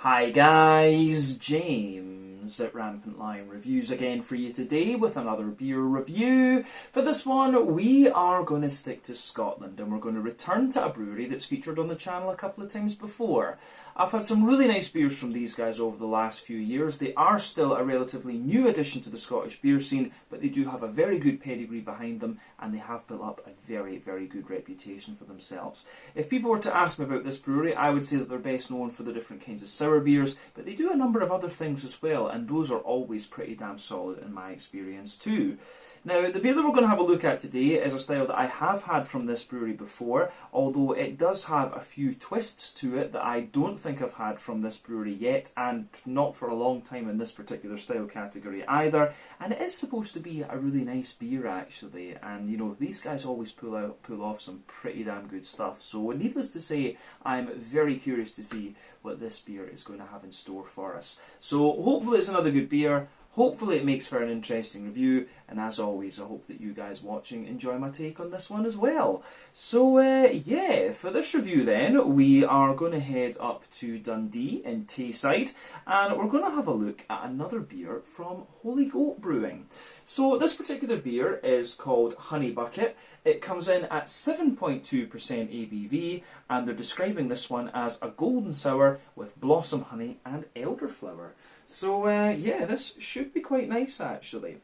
Hi guys, James at Rampant Lion Reviews again for you today with another beer review. For this one we are going to stick to Scotland and we're going to return to a brewery that's featured on the channel a couple of times before. I've had some really nice beers from these guys over the last few years. They are still a relatively new addition to the Scottish beer scene, but they do have a very good pedigree behind them and they have built up a very, very good reputation for themselves. If people were to ask me about this brewery, I would say that they're best known for the different kinds of sour beers, but they do a number of other things as well, and those are always pretty damn solid in my experience too. Now, the beer that we're going to have a look at today is a style that I have had from this brewery before, although it does have a few twists to it that I don't think I've had from this brewery yet, and not for a long time in this particular style category either. And it is supposed to be a really nice beer actually, and you know, these guys always pull off some pretty damn good stuff. So needless to say, I'm very curious to see what this beer is going to have in store for us. So hopefully it's another good beer. Hopefully it makes for an interesting review, and as always I hope that you guys watching enjoy my take on this one as well. So yeah, for this review then we are going to head up to Dundee in Tayside and we're going to have a look at another beer from Holy Goat Brewing. So this particular beer is called Honeybucket. It comes in at 7.2% ABV and they're describing this one as a golden sour with blossom honey and elderflower. So yeah, this should be quite nice actually.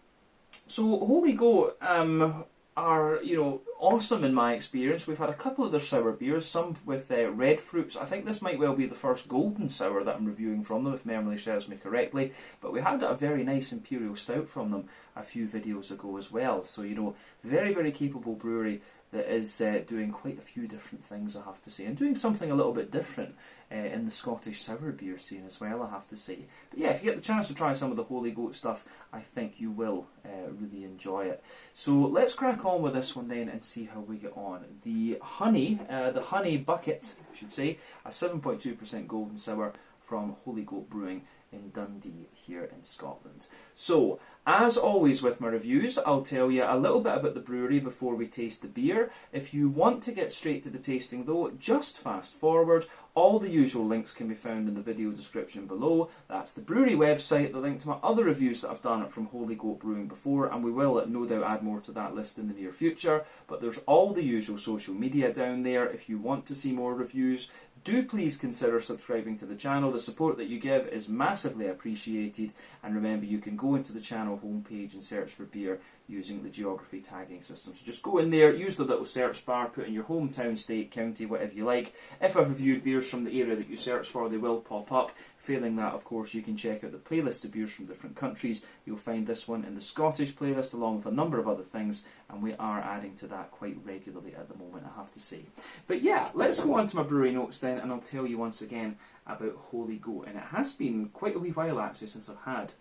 So Holy Goat are, you know, awesome in my experience. We've had a couple of their sour beers, some with red fruits. I think this might well be the first golden sour that I'm reviewing from them, if memory serves me correctly. But we had a very nice imperial stout from them a few videos ago as well. So, you know, very, very capable brewery that is doing quite a few different things, I have to say, and doing something a little bit different in the Scottish sour beer scene as well, I have to say. But yeah, if you get the chance to try some of the Holy Goat stuff, I think you will really enjoy it. So let's crack on with this one then and see how we get on. The Honeybucket, I should say, a 7.2% golden sour from Holy Goat Brewing in Dundee here in Scotland. So, as always with my reviews, I'll tell you a little bit about the brewery before we taste the beer. If you want to get straight to the tasting though, just fast forward. All the usual links can be found in the video description below. That's the brewery website, the link to my other reviews that I've done from Holy Goat Brewing before, and we will no doubt add more to that list in the near future. But there's all the usual social media down there if you want to see more reviews. Do please consider subscribing to the channel. The support that you give is massively appreciated, and remember you can go into the channel homepage and search for beer using the geography tagging system. So just go in there, use the little search bar, put in your hometown, state, county, whatever you like. If I've reviewed beers from the area that you search for, they will pop up. Failing that, of course, you can check out the playlist of beers from different countries. You'll find this one in the Scottish playlist along with a number of other things, and we are adding to that quite regularly at the moment, I have to say. But yeah, let's go on to my brewery notes then, and I'll tell you once again about Holy Goat. And it has been quite a wee while actually since I've had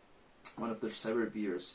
one of their sour beers,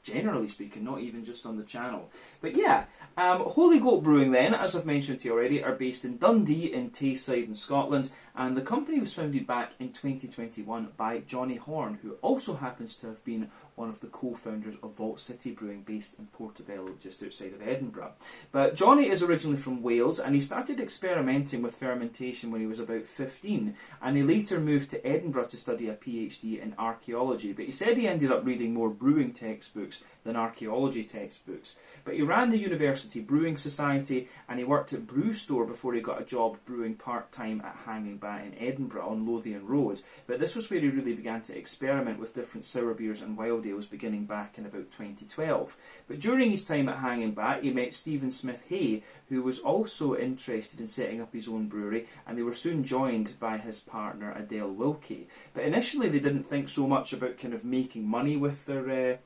generally speaking, not even just on the channel. But yeah, Holy Goat Brewing then, as I've mentioned to you already, are based in Dundee in Tayside in Scotland, and the company was founded back in 2021 by Johnny Horn, who also happens to have been one of the co-founders of Vault City Brewing based in Portobello just outside of Edinburgh. But Johnny is originally from Wales and he started experimenting with fermentation when he was about 15, and he later moved to Edinburgh to study a PhD in archaeology, but he said he ended up reading more brewing textbooks than archaeology textbooks. But he ran the University Brewing Society and he worked at Brew Store before he got a job brewing part-time at Hanging Bat in Edinburgh on Lothian Road. But this was where he really began to experiment with different sour beers and wild ales beginning back in about 2012. But during his time at Hanging Bat he met Stephen Smith Hay, who was also interested in setting up his own brewery, and they were soon joined by his partner Adele Wilkie. But initially they didn't think so much about kind of making money with their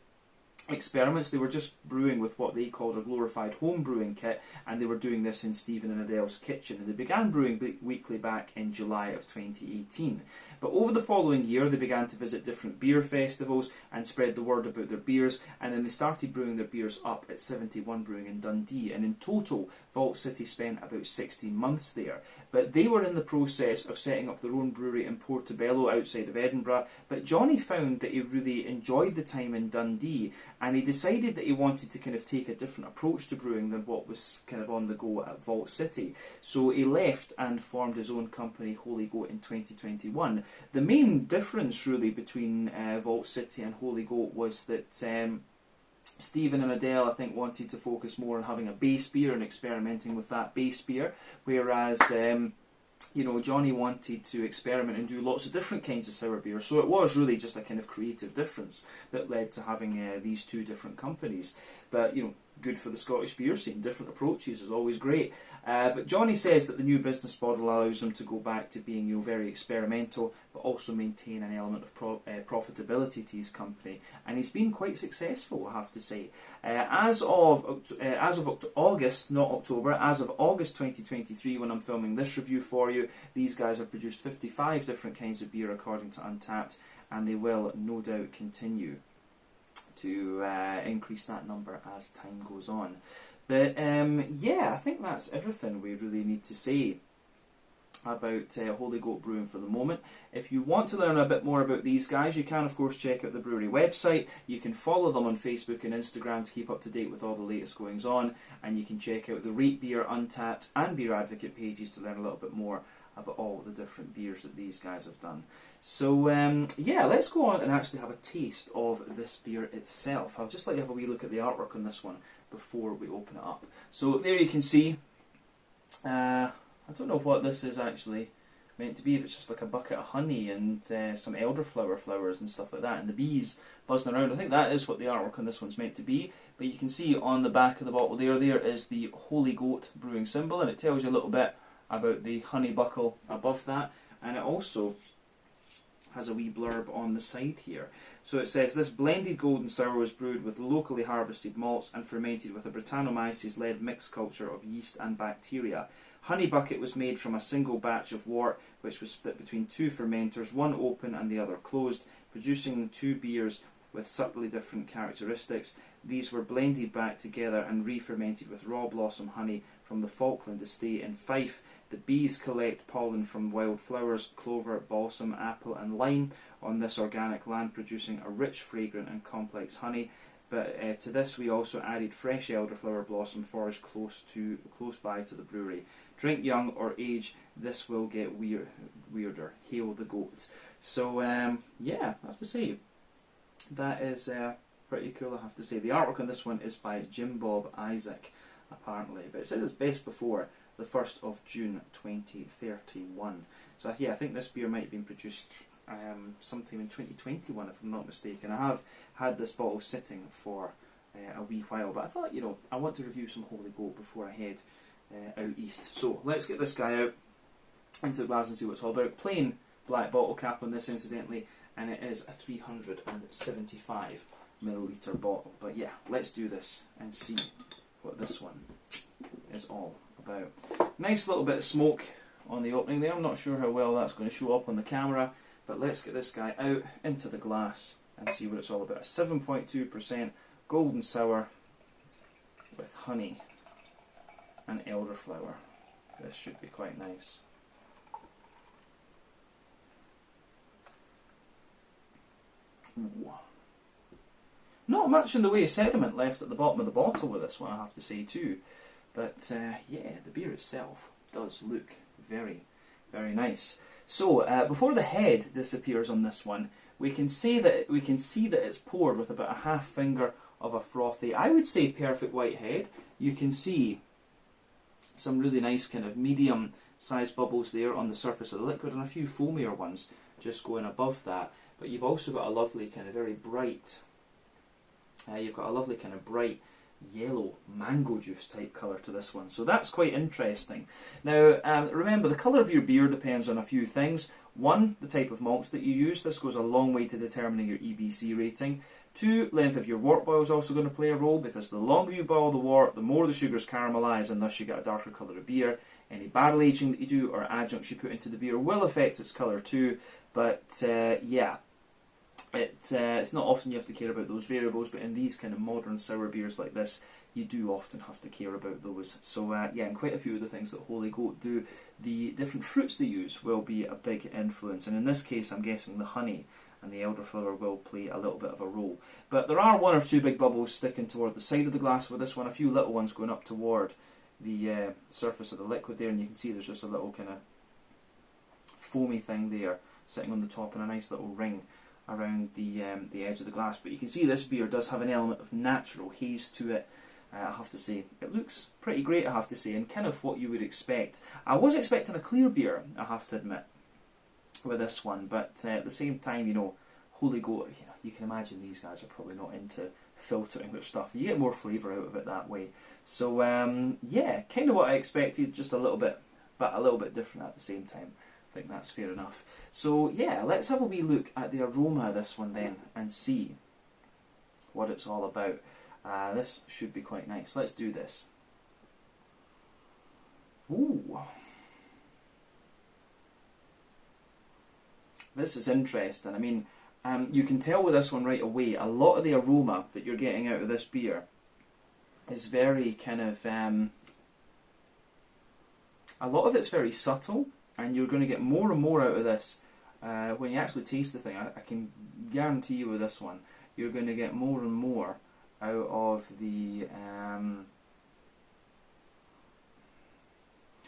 experiments. They were just brewing with what they called a glorified home brewing kit, and they were doing this in Stephen and Adele's kitchen, and they began brewing weekly back in July of 2018. But over the following year they began to visit different beer festivals and spread the word about their beers, and then they started brewing their beers up at 71 Brewing in Dundee, and in total Vault City spent about 16 months there. But they were in the process of setting up their own brewery in Portobello outside of Edinburgh, but Johnny found that he really enjoyed the time in Dundee, and he decided that he wanted to kind of take a different approach to brewing than what was kind of on the go at Vault City. So he left and formed his own company, Holy Goat, in 2021. The main difference really between Vault City and Holy Goat was that Stephen and Adele, I think, wanted to focus more on having a base beer and experimenting with that base beer, whereas you know, Johnny wanted to experiment and do lots of different kinds of sour beer. So it was really just a kind of creative difference that led to having these two different companies. But, you know, good for the Scottish beer scene. Different approaches is always great. But Johnny says that the new business model allows him to go back to being, you know, very experimental, but also maintain an element of profitability to his company. And he's been quite successful, I have to say. As of August, not October, as of August 2023, when I'm filming this review for you, these guys have produced 55 different kinds of beer according to Untappd, and they will no doubt continue to increase that number as time goes on. But yeah, I think that's everything we really need to say about Holy Goat Brewing for the moment. If you want to learn a bit more about these guys, you can of course check out the brewery website. You can follow them on Facebook and Instagram to keep up to date with all the latest goings on, and you can check out the Rate Beer, Untappd and Beer Advocate pages to learn a little bit more about all the different beers that these guys have done. So yeah, let's go on and actually have a taste of this beer itself. I'll just like to have a wee look at the artwork on this one before we open it up. So there you can see, I don't know what this is actually meant to be, if it's just like a bucket of honey and some elderflower flowers and stuff like that, and the bees buzzing around. I think that is what the artwork on this one's meant to be. But you can see on the back of the bottle there is the Holy Goat Brewing symbol, and it tells you a little bit about the honeybuckle above that, and it also has a wee blurb on the side here. So it says, this blended golden sour was brewed with locally harvested malts and fermented with a Brettanomyces-led mixed culture of yeast and bacteria. Honeybucket was made from a single batch of wort, which was split between two fermenters, one open and the other closed, producing two beers with subtly different characteristics. These were blended back together and re-fermented with raw blossom honey from the Falkland estate in Fife. The bees collect pollen from wild flowers, clover, balsam, apple and lime on this organic land, producing a rich, fragrant and complex honey. But to this we also added fresh elderflower blossom forage close by to the brewery. Drink young or age, this will get weirder. Hail the goat. So yeah, I have to say, that is pretty cool, I have to say. The artwork on this one is by Jim Bob Isaac, apparently. But it says it's best before the 1st of June 2031. So yeah, I think this beer might have been produced sometime in 2021, if I'm not mistaken. I have had this bottle sitting for a wee while, but I thought, you know, I want to review some Holy Goat before I head out east. So let's get this guy out into the glass and see what it's all about. Plain black bottle cap on this, incidentally, and it is a 375 milliliter bottle. But yeah, let's do this and see what this one is all about. Nice little bit of smoke on the opening there. I'm not sure how well that's going to show up on the camera, but let's get this guy out into the glass and see what it's all about. A 7.2% golden sour with honey and elderflower. This should be quite nice. Ooh. Not much in the way of sediment left at the bottom of the bottle with this one, I have to say too. But yeah, the beer itself does look very, very nice. So before the head disappears on this one, we can see that it's poured with about a half finger of a frothy, I would say, perfect white head. You can see some really nice kind of medium sized bubbles there on the surface of the liquid, and a few foamier ones just going above that. But you've also got a lovely kind of very bright, bright yellow mango juice type colour to this one, so that's quite interesting. Now remember, the colour of your beer depends on a few things. One, the type of malts that you use. This goes a long way to determining your EBC rating. Two, length of your wort boil is also going to play a role, because the longer you boil the wort, the more the sugars caramelise, and thus you get a darker colour of beer. Any barrel aging that you do or adjuncts you put into the beer will affect its colour too, but yeah, it's not often you have to care about those variables, but in these kind of modern sour beers like this, you do often have to care about those. So yeah, and quite a few of the things that Holy Goat do, the different fruits they use will be a big influence, and in this case I'm guessing the honey and the elderflower will play a little bit of a role. But there are one or two big bubbles sticking toward the side of the glass with this one, a few little ones going up toward the surface of the liquid there, and you can see there's just a little kind of foamy thing there sitting on the top and a nice little ring around the edge of the glass. But you can see this beer does have an element of natural haze to it. I have to say, it looks pretty great, I have to say, and kind of what you would expect. I was expecting a clear beer, I have to admit, with this one, but at the same time, you know, Holy Goat, you know, you can imagine these guys are probably not into filtering their stuff. You get more flavour out of it that way. So yeah, kind of what I expected, just a little bit, but a little bit different at the same time. I think that's fair enough. So yeah, let's have a wee look at the aroma of this one then and see what it's all about. This should be quite nice. Let's do this. Ooh. This is interesting. I mean, you can tell with this one right away, a lot of the aroma that you're getting out of this beer is very kind of, a lot of it's very subtle, and you're going to get more and more out of this when you actually taste the thing. I can guarantee you with this one, you're going to get more and more out of the,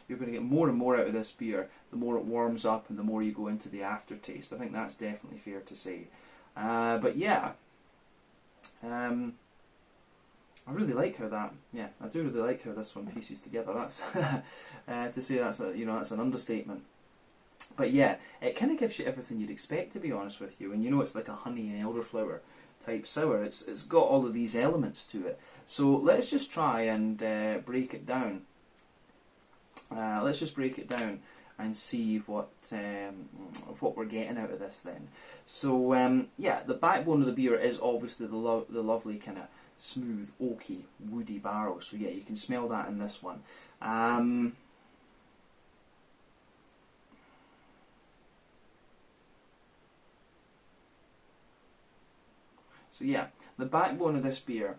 you're going to get more and more out of this beer the more it warms up and the more you go into the aftertaste. I think that's definitely fair to say. But yeah, I really like how that, yeah, I do really like how this one pieces together. That's to say that's a, you know, that's an understatement. But yeah, it kind of gives you everything you'd expect, to be honest with you. And you know, it's like a honey and elderflower type sour. It's got all of these elements to it. So let's just try and break it down. Let's just break it down and see what we're getting out of this then. So yeah, the backbone of the beer is obviously the lovely kind of smooth, oaky, woody barrel. So yeah, you can smell that in this one. So yeah, the backbone of this beer,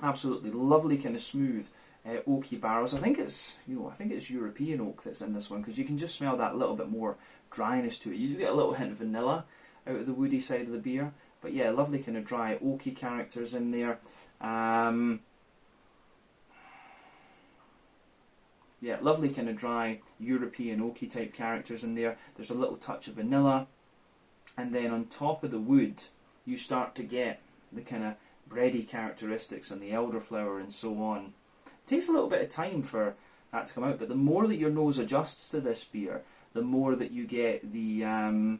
absolutely lovely kind of smooth, oaky barrels. I think it's, you know, I think it's European oak that's in this one, because you can just smell that little bit more dryness to it. You do get a little hint of vanilla out of the woody side of the beer, but yeah, lovely kind of dry oaky characters in there. Yeah, lovely kind of dry European oaky type characters in there. There's a little touch of vanilla, and then on top of the wood, you start to get the kind of bready characteristics and the elderflower and so on. It takes a little bit of time for that to come out, but the more that your nose adjusts to this beer, the more that you get the, as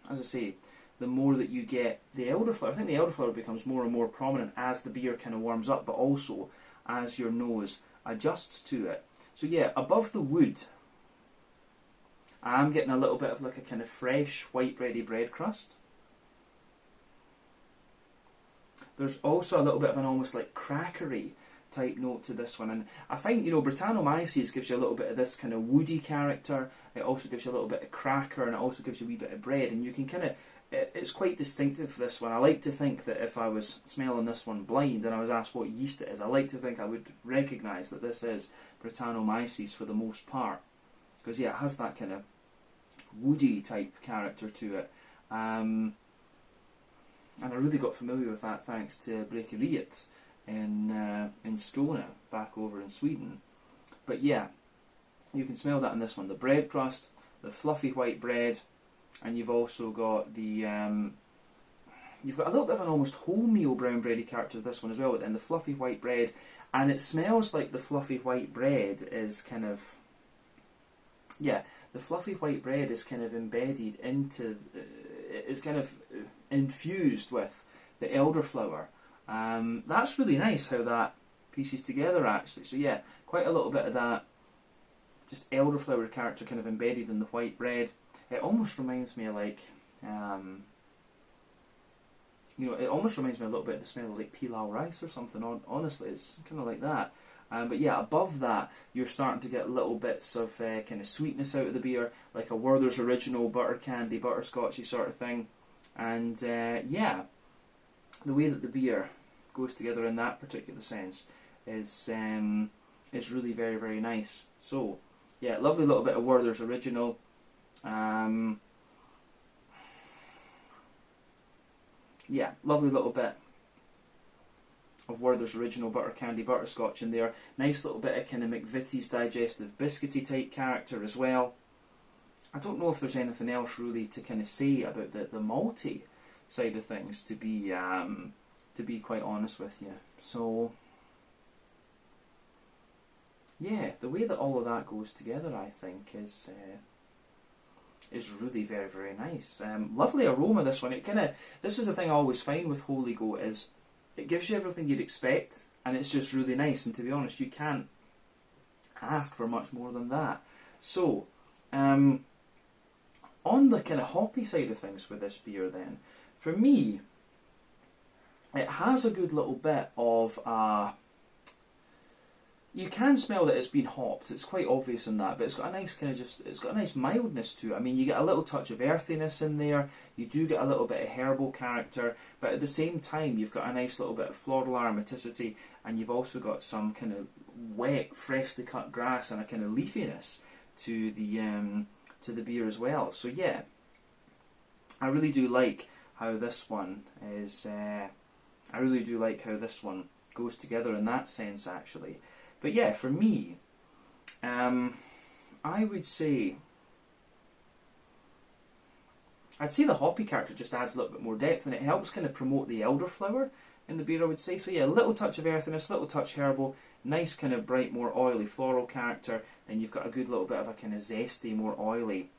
I say, the more that you get the elderflower. I think the elderflower becomes more and more prominent as the beer kind of warms up, but also as your nose adjusts to it. So yeah, above the wood, I'm getting a little bit of like a kind of fresh white bready bread crust. There's also a little bit of an almost like crackery type note to this one, and I find, you know, Brettanomyces gives you a little bit of this kind of woody character. It also gives you a little bit of cracker, and it also gives you a wee bit of bread, and you can kind of, it's quite distinctive for this one. I like to think that if I was smelling this one blind and I was asked what yeast it is, I like to think I would recognise that this is Brettanomyces for the most part, because yeah, it has that kind of woody type character to it, and I really got familiar with that thanks to Bräckeriet in Skåne, back over in Sweden. But yeah, you can smell that in this one, the bread crust, the fluffy white bread, and you've also got the you've got a little bit of an almost wholemeal brown bready character to this one as well, and the fluffy white bread, and it smells like the fluffy white bread is kind of, yeah, the fluffy white bread is kind of embedded into, is kind of infused with the elderflower. That's really nice how that pieces together actually. So yeah, quite a little bit of that just elderflower character kind of embedded in the white bread. It almost reminds me of like, you know, it almost reminds me a little bit of the smell of like pilau rice or something. Honestly, it's kind of like that. But yeah, above that, you're starting to get little bits of kind of sweetness out of the beer, like a Werther's Original butter candy, butterscotchy sort of thing. And yeah, the way that the beer goes together in that particular sense is really very, very nice. So yeah, lovely little bit of Werther's Original. Yeah, lovely little bit of Werther's Original butter candy butterscotch in there. Nice little bit of kind of McVitie's digestive biscuity type character as well. I don't know if there's anything else really to kind of say about the malty side of things, to be quite honest with you. So yeah, the way that all of that goes together, I think, is really very, very nice. Lovely aroma, this one. This is the thing I always find with Holy Goat, is it gives you everything you'd expect, and it's just really nice. And to be honest, you can't ask for much more than that. So, on the kind of hoppy side of things with this beer, then, for me, it has a good little bit of you can smell that it's been hopped. It's quite obvious in that, but it's got a nice kind of it's got a nice mildness to it. I mean, you get a little touch of earthiness in there. You do get a little bit of herbal character, but at the same time, you've got a nice little bit of floral aromaticity, and you've also got some kind of wet, freshly cut grass and a kind of leafiness to the beer as well. So yeah, I really do like how this one is. I really do like how this one goes together in that sense, actually. But yeah, for me, I would say, I'd say the hoppy character just adds a little bit more depth, and it helps kind of promote the elderflower in the beer, I would say. So yeah, a little touch of earthiness, little touch herbal, nice kind of bright, more oily floral character. Then you've got a good little bit of a kind of zesty, more oily,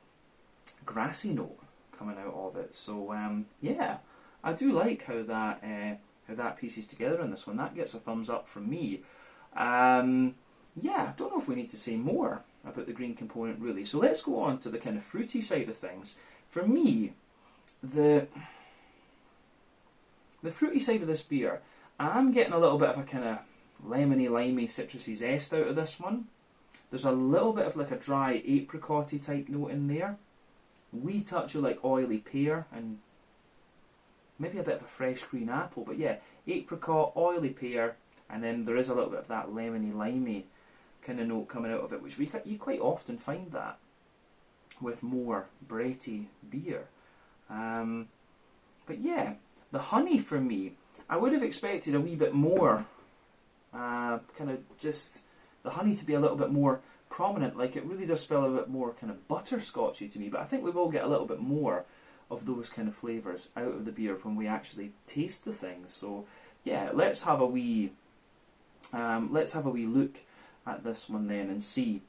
grassy note coming out of it. So yeah, I do like how that pieces together in this one. That gets a thumbs up from me. Yeah, I don't know if we need to say more about the green component really. So let's go on to the kind of fruity side of things. For me, the fruity side of this beer, I'm getting a little bit of a kind of lemony, limey, citrusy zest out of this one. There's a little bit of like a dry apricot-y type note in there. Wee touch of like oily pear and maybe a bit of a fresh green apple. But yeah, apricot, oily pear, and then there is a little bit of that lemony, limey kind of note coming out of it, which you quite often find that with more bready beer. But yeah, the honey for me, I would have expected a wee bit more, kind of just the honey to be a little bit more prominent. Like, it really does smell a bit more kind of butterscotchy to me, but I think we will get a little bit more of those kind of flavours out of the beer when we actually taste the thing. So yeah, let's have a wee look at this one then and see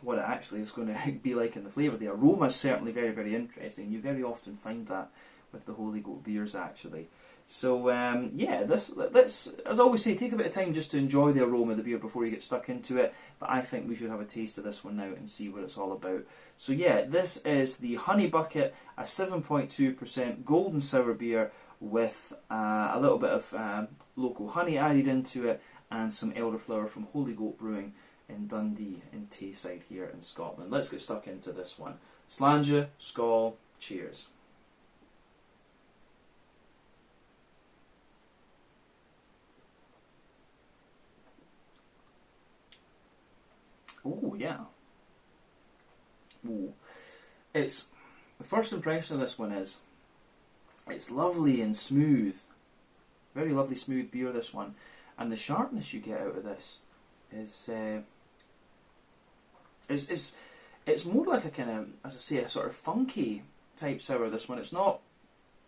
what it actually is going to be like in the flavour. The aroma is certainly very, very interesting. You very often find that with the Holy Goat beers, actually. So yeah, let's, as I always say, take a bit of time just to enjoy the aroma of the beer before you get stuck into it. But I think we should have a taste of this one now and see what it's all about. So yeah, this is the Honeybucket, a 7.2% golden sour beer with a little bit of local honey added into it, and some elderflower from Holy Goat Brewing in Dundee in Tayside here in Scotland. Let's get stuck into this one. Slàinte, skål, cheers. Oh yeah. Ooh. The first impression of this one is it's lovely and smooth. Very lovely smooth beer, this one. And the sharpness you get out of this is it's more like a kind of, as I say, a sort of funky type sour, this one. It's not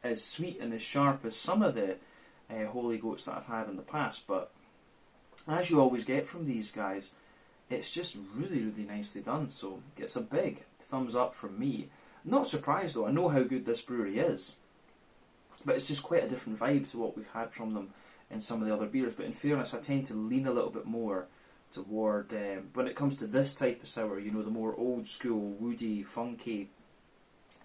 as sweet and as sharp as some of the Holy Goats that I've had in the past, but as you always get from these guys, it's just really, really nicely done. So it gets a big thumbs up from me. Not surprised though, I know how good this brewery is, but it's just quite a different vibe to what we've had from them in some of the other beers. But in fairness, I tend to lean a little bit more toward, when it comes to this type of sour, you know, the more old school, woody, funky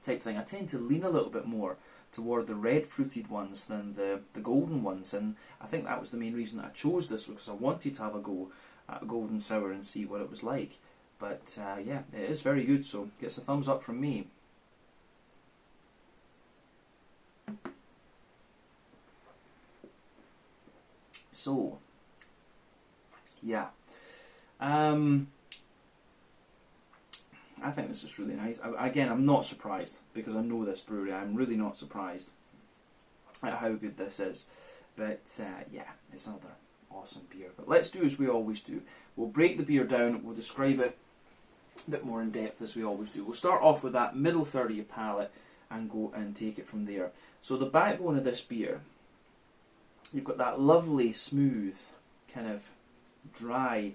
type thing, I tend to lean a little bit more toward the red fruited ones than the golden ones. And I think that was the main reason that I chose this, because I wanted to have a go at a golden sour and see what it was like. But yeah, it is very good, so gets a thumbs up from me. So, yeah. I think this is really nice. Again, I'm not surprised because I know this brewery. I'm really not surprised at how good this is. But yeah, it's another awesome beer. But let's do as we always do. We'll break the beer down. We'll describe it a bit more in depth as we always do. We'll start off with that middle third of your palate and go and take it from there. So the backbone of this beer, you've got that lovely, smooth, kind of dry,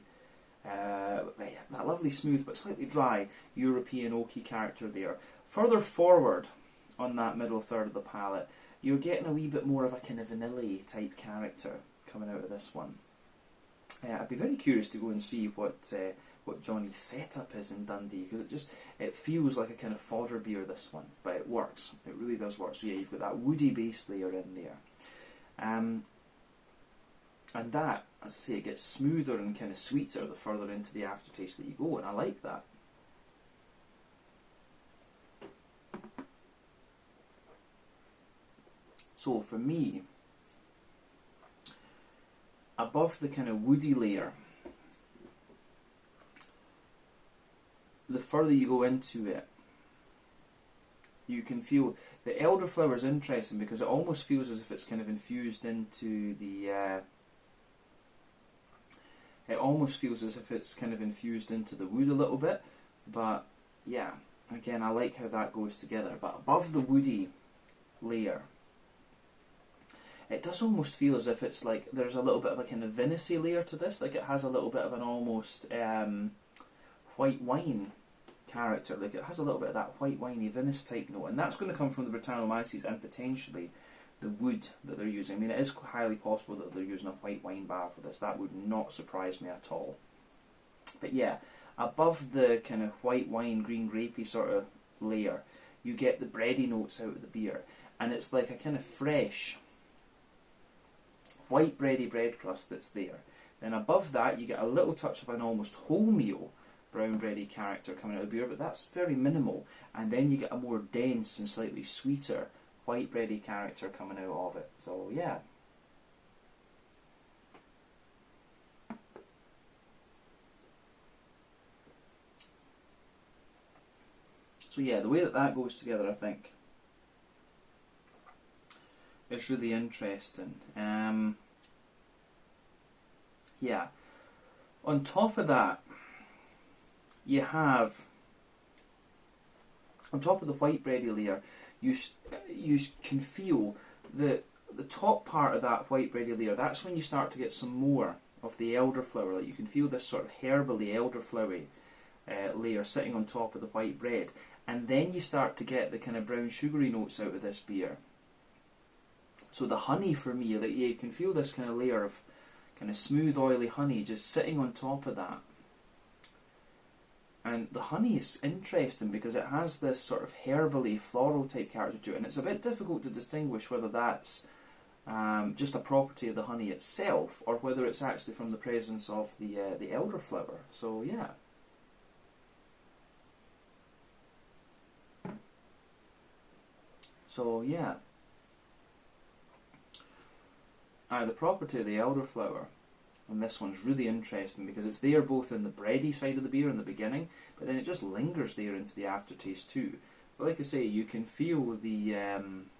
that lovely, smooth but slightly dry European oaky character there. Further forward on that middle third of the palate, you're getting a wee bit more of a kind of vanilla type character coming out of this one. I'd be very curious to go and see what Johnny's setup is in Dundee, because it feels like a kind of fodder beer, this one, but it works. It really does work. So yeah, you've got that woody base layer in there. And that, as I say, it gets smoother and kind of sweeter the further into the aftertaste that you go, and I like that. So for me, above the kind of woody layer, the further you go into it, you can feel the elderflower is interesting because it almost feels as if it's kind of infused into the. It almost feels as if it's kind of infused into the wood a little bit, but yeah, again, I like how that goes together. But above the woody layer, it does almost feel as if it's like there's a little bit of a kind of vinous layer to this, like it has a little bit of an almost white wine character, like it has a little bit of that white winey vinous type note, and that's going to come from the Brettanomyces and potentially the wood that they're using. I mean, it is highly possible that they're using a white wine bar for this. That would not surprise me at all. But yeah, above the kind of white wine, green grapey sort of layer, you get the bready notes out of the beer, and it's like a kind of fresh white bready bread crust that's there. Then above that, you get a little touch of an almost wholemeal brown bready character coming out of the beer, but that's very minimal. And then you get a more dense and slightly sweeter white bready character coming out of it. So yeah. So yeah, the way that goes together, I think, is really interesting. Yeah. On top of that, you have, on top of the white bready layer, you can feel the top part of that white bready layer. That's when you start to get some more of the elderflower. Like you can feel this sort of herbally elderflowery layer sitting on top of the white bread, and then you start to get the kind of brown sugary notes out of this beer. So the honey, for me, like, you can feel this kind of layer of kind of smooth oily honey just sitting on top of that. And the honey is interesting because it has this sort of herbally, floral type character to it, and it's a bit difficult to distinguish whether that's just a property of the honey itself or whether it's actually from the presence of the elderflower. So yeah. So yeah. The property of the elderflower, and this one's really interesting because it's there both in the bready side of the beer in the beginning, but then it just lingers there into the aftertaste too. But like I say, you can feel the kind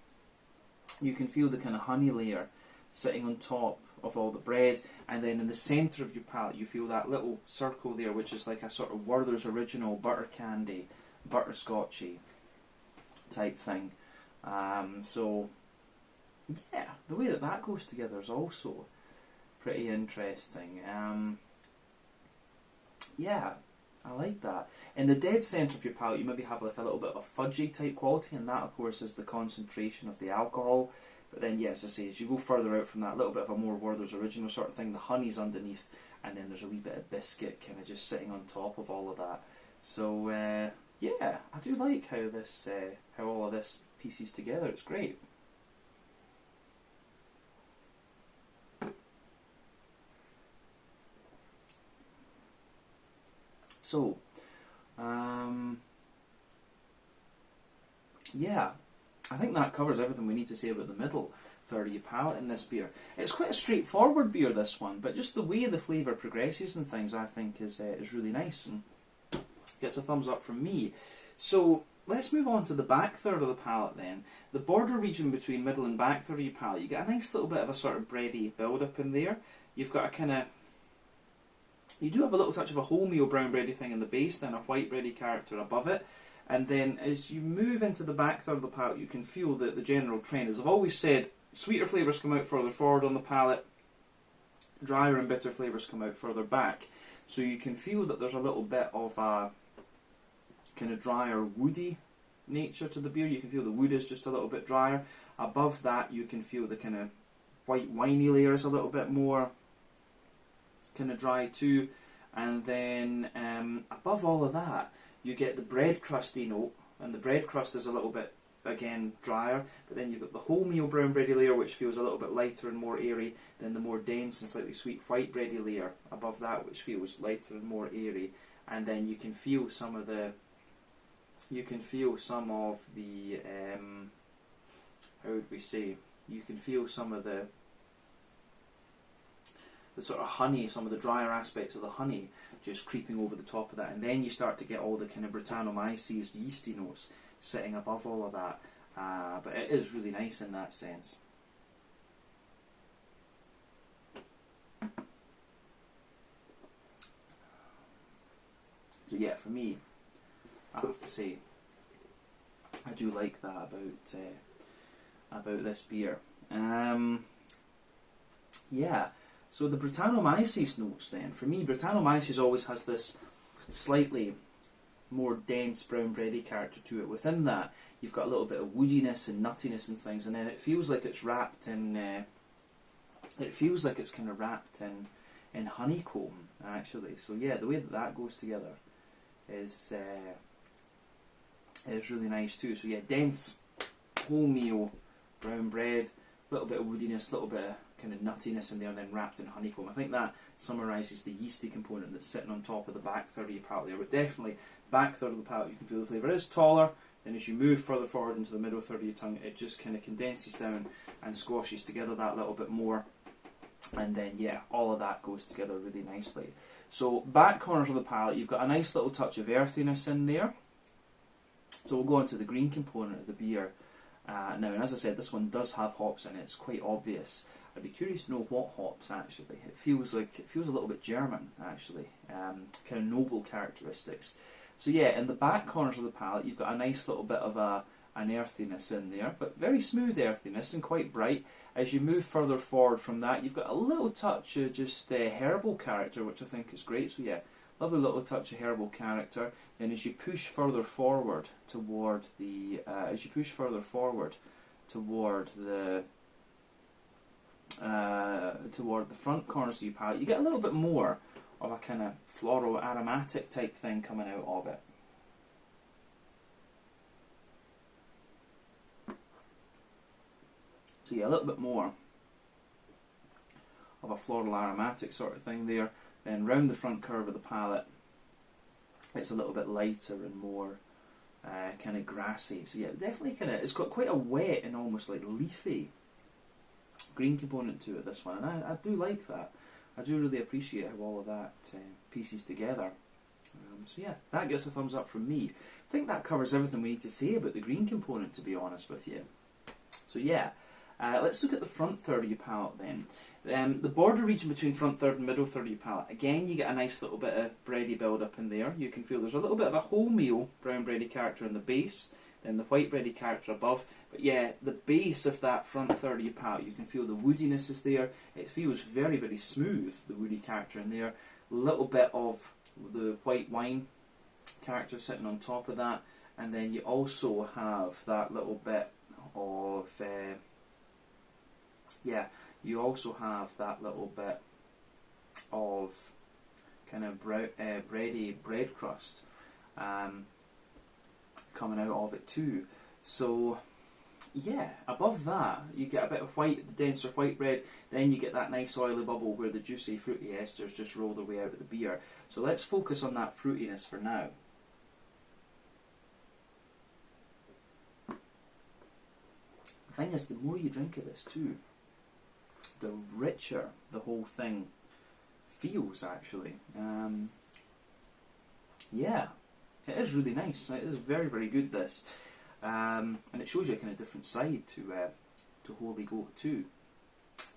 of honey layer sitting on top of all the bread, and then in the centre of your palate you feel that little circle there, which is like a sort of Werther's Original butter candy, butterscotchy type thing. So yeah, the way that goes together is also pretty interesting. Yeah, I like that. In the dead centre of your palate, you maybe have like a little bit of a fudgy type quality, and that, of course, is the concentration of the alcohol. But then, yes, as I say, as you go further out from that, little bit of a more Werther's Original sort of thing, the honey's underneath, and then there's a wee bit of biscuit kind of just sitting on top of all of that. So, yeah, I do like how this, how all of this pieces together. It's great. So, yeah, I think that covers everything we need to say about the middle third of your palate in this beer. It's quite a straightforward beer, this one, but just the way the flavour progresses and things, I think, is really nice. And gets a thumbs up from me. So let's move on to the back third of the palate then. The border region between middle and back third of your palate, you get a nice little bit of a sort of bready build-up in there. You've got a kind of... You do have a little touch of a wholemeal brown bready thing in the base, then a white bready character above it. And then as you move into the back third of the palate, you can feel the general trend. As I've always said, sweeter flavours come out further forward on the palate, drier and bitter flavours come out further back. So you can feel that there's a little bit of a kind of drier, woody nature to the beer. You can feel the wood is just a little bit drier. Above that, you can feel the kind of white winey layers a little bit more kind of dry too. And then above all of that, you get the bread crusty note, and the bread crust is a little bit, again, drier, but then you've got the wholemeal brown bready layer, which feels a little bit lighter and more airy, then the more dense and slightly sweet white bready layer above that, which feels lighter and more airy, and then you can feel some of the, how would we say, you can feel some of the sort of honey, some of the drier aspects of the honey just creeping over the top of that, and then you start to get all the kind of Brettanomyces yeasty notes sitting above all of that, but it is really nice in that sense. So yeah, for me, I have to say, I do like that about this beer. Yeah. So the Brettanomyces notes then, for me, Brettanomyces always has this slightly more dense brown bready character to it. Within that, you've got a little bit of woodiness and nuttiness and things, and then it feels like it's wrapped in, it feels like it's kind of wrapped in honeycomb, actually. So yeah, the way that that goes together is really nice too. So yeah, dense, wholemeal brown bread, a little bit of woodiness, a little bit of kind of nuttiness in there, and then wrapped in honeycomb. I think that summarises the yeasty component that's sitting on top of the back third of your palate there. But definitely, back third of the palate, you can feel the flavour is taller, then as you move further forward into the middle third of your tongue, it just kind of condenses down and squashes together that little bit more. And then, yeah, all of that goes together really nicely. So, back corners of the palate, you've got a nice little touch of earthiness in there. So we'll go on to the green component of the beer. Now, and as I said, this one does have hops in it. It's quite obvious. I'd be curious to know what hops actually. It feels a little bit German actually, kind of noble characteristics. So yeah, in the back corners of the palate, you've got a nice little bit of an earthiness in there, but very smooth earthiness and quite bright. As you move further forward from that, you've got a little touch of just herbal character, which I think is great. So yeah, lovely little touch of herbal character. Then as you push further forward toward the, toward the front corners of your palate, you get a little bit more of a kind of floral aromatic type thing coming out of it. So yeah, a little bit more of a floral aromatic sort of thing there. Then round the front curve of the palate, it's a little bit lighter and more kind of grassy. So yeah, definitely kind of, it's got quite a wet and almost like leafy green component to it, this one, and I do like that. I do really appreciate how all of that pieces together. So yeah, that gets a thumbs up from me. I think that covers everything we need to say about the green component, to be honest with you. So yeah, let's look at the front third of your palate then. The border region between front third and middle third of your palate, again you get a nice little bit of bready build up in there. You can feel there's a little bit of a wholemeal brown bready character in the base, then the white bready character above. But yeah, the base of that front third of your palate, you can feel the woodiness is there. It feels very, very smooth, the woody character in there. A little bit of the white wine character sitting on top of that. And then you also have that little bit of, you also have that little bit of kind of bready bread crust coming out of it too. So yeah, above that you get a bit of white, the denser white bread, then you get that nice oily bubble where the juicy fruity esters just roll their way out of the beer. So let's focus on that fruitiness for now. The thing is, the more you drink of this too, the richer the whole thing feels actually. Yeah, It is really nice. It is very, very good, this. And it shows you a kind of different side to Holy Goat too.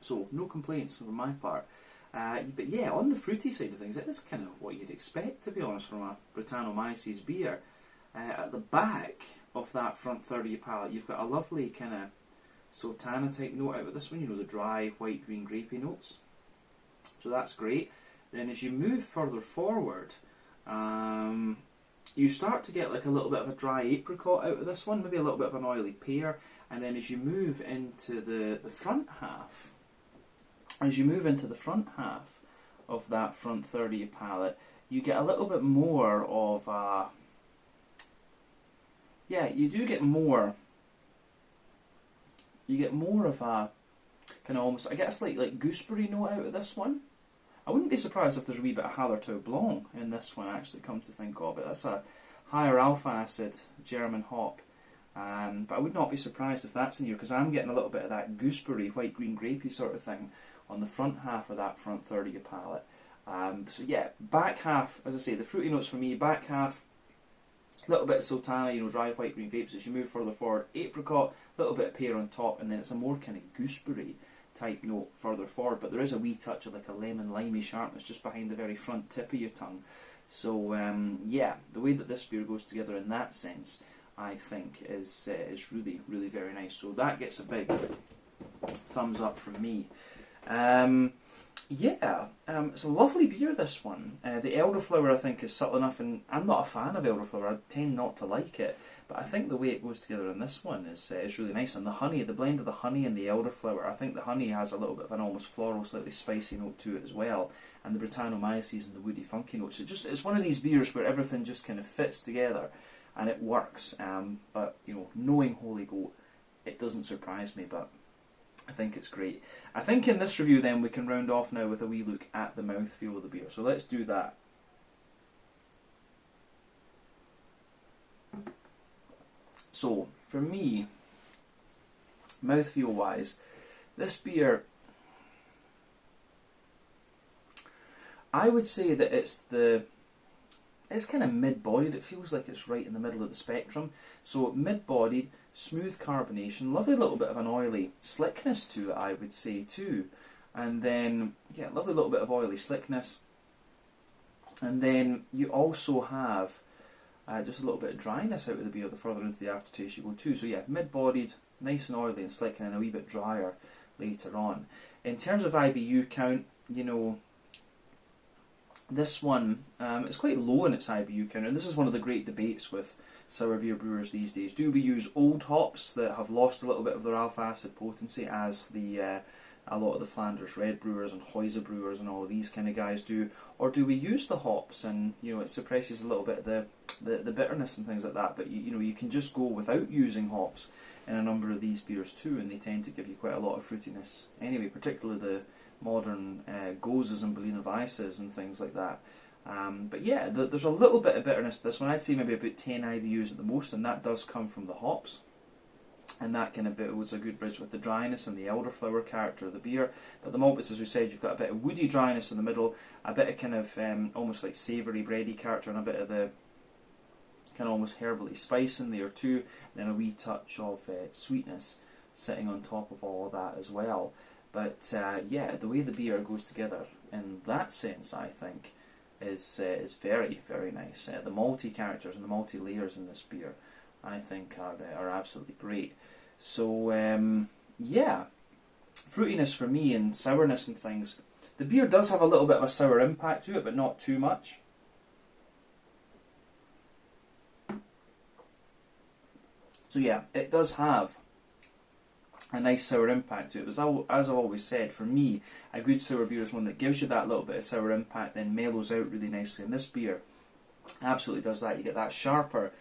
So, no complaints on my part. But yeah, on the fruity side of things, it is kind of what you'd expect, to be honest, from a Brettanomyces beer. At the back of that front third of your palate, you've got a lovely kind of Sultana type note out of this one, you know, the dry, white, green, grapey notes. So that's great. Then as you move further forward, you start to get like a little bit of a dry apricot out of this one, maybe a little bit of an oily pear. And then as you move into the front half, of that front third of your palate, you get a little bit more of a... Yeah, you do get more... You get more of a kind of almost, I get a slight like gooseberry note out of this one. I wouldn't be surprised if there's a wee bit of Hallertau Blanc in this one, actually, come to think of it. That's a higher alpha acid German hop. But I would not be surprised if that's in here, because I'm getting a little bit of that gooseberry, white, green, grapey sort of thing on the front half of that front third of your palate. So yeah, back half, as I say, the fruity notes for me, back half, a little bit of Sultana, you know, dry, white, green grapes. As you move further forward, apricot, a little bit of pear on top, and then it's a more kind of gooseberry type note further forward, but there is a wee touch of like a lemon limey sharpness just behind the very front tip of your tongue. So yeah, the way that this beer goes together in that sense, I think is really, really very nice. So that gets a big thumbs up from me. Yeah, it's a lovely beer, this one. The elderflower, I think, is subtle enough, and I'm not a fan of elderflower. I tend not to like it, but I think the way it goes together in this one is really nice. And the honey, the blend of the honey and the elderflower, I think the honey has a little bit of an almost floral, slightly spicy note to it as well, and the Brettanomyces and the woody, funky notes. It's one of these beers where everything just kind of fits together, and it works. But you know, knowing Holy Goat, it doesn't surprise me, but I think it's great. I think in this review then we can round off now with a wee look at the mouthfeel of the beer. So let's do that. So, for me, mouthfeel wise, this beer, I would say that it's kind of mid-bodied. It feels like it's right in the middle of the spectrum. So mid-bodied, smooth carbonation, lovely little bit of an oily slickness to it, I would say too. And then, yeah, lovely little bit of oily slickness. And then you also have just a little bit of dryness out of the beer the further into the aftertaste you go too. So yeah, mid-bodied, nice and oily and slick, and then a wee bit drier later on. In terms of IBU count, you know, this one, it's quite low in its IBU count, and this is one of the great debates with sour beer brewers these days. Do we use old hops that have lost a little bit of their alpha acid potency, as a lot of the Flanders Red brewers and Heuse brewers and all of these kind of guys do, or do we use the hops and, you know, it suppresses a little bit of the bitterness and things like that? But you know, you can just go without using hops in a number of these beers too, and they tend to give you quite a lot of fruitiness anyway, particularly the modern Goses and Berliner Weisses and things like that. But yeah, there's a little bit of bitterness to this one. I'd say maybe about 10 IBUs at the most, and that does come from the hops. And that kind of builds a good bridge with the dryness and the elderflower character of the beer. But the malts, as we said, you've got a bit of woody dryness in the middle, a bit of kind of almost like savoury bready character, and a bit of the kind of almost herbally spice in there too, and then a wee touch of sweetness sitting on top of all of that as well. But yeah, the way the beer goes together in that sense, I think, is very, very nice. The malty characters and the malty layers in this beer, I think, are absolutely great. So yeah, fruitiness for me and sourness and things. The beer does have a little bit of a sour impact to it, but not too much. So yeah, it does have a nice sour impact to it. As I've always said, for me, a good sour beer is one that gives you that little bit of sour impact, then mellows out really nicely. And this beer absolutely does that. You get that sharper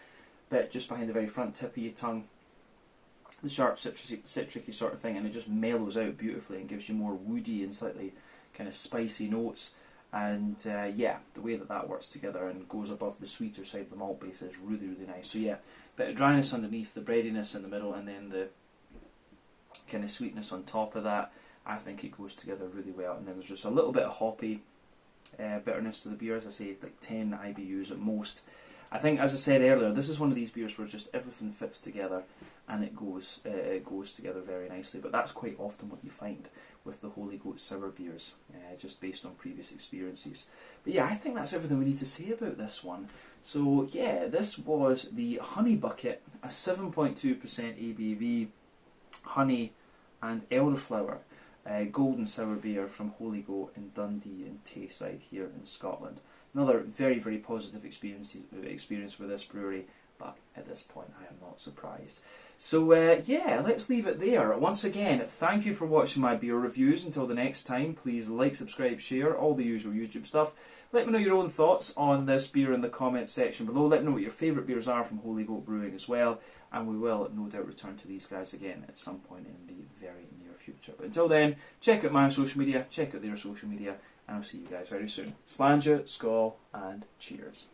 bit just behind the very front tip of your tongue, the sharp citricy sort of thing, and it just mellows out beautifully and gives you more woody and slightly kind of spicy notes. And yeah, the way that works together and goes above the sweeter side of the malt base is really, really nice. So yeah, bit of dryness underneath, the breadiness in the middle, and then the kind of sweetness on top of that. I think it goes together really well. And then there's just a little bit of hoppy bitterness to the beer, as I say, like 10 IBUs at most. I think, as I said earlier, this is one of these beers where just everything fits together and it goes together very nicely. But that's quite often what you find with the Holy Goat sour beers, just based on previous experiences. But yeah, I think that's everything we need to say about this one. So yeah, this was the Honeybucket, a 7.2% ABV, honey and elderflower, golden sour beer from Holy Goat in Dundee and Tayside here in Scotland. Another very, very positive experience with this brewery, but at this point I am not surprised. So yeah, let's leave it there. Once again, thank you for watching my beer reviews. Until the next time, please like, subscribe, share, all the usual YouTube stuff. Let me know your own thoughts on this beer in the comments section below. Let me know what your favourite beers are from Holy Goat Brewing as well, and we will no doubt return to these guys again at some point in the very near future. But until then, check out my social media, check out their social media, and I'll see you guys very soon. Slàinte, skål, and cheers.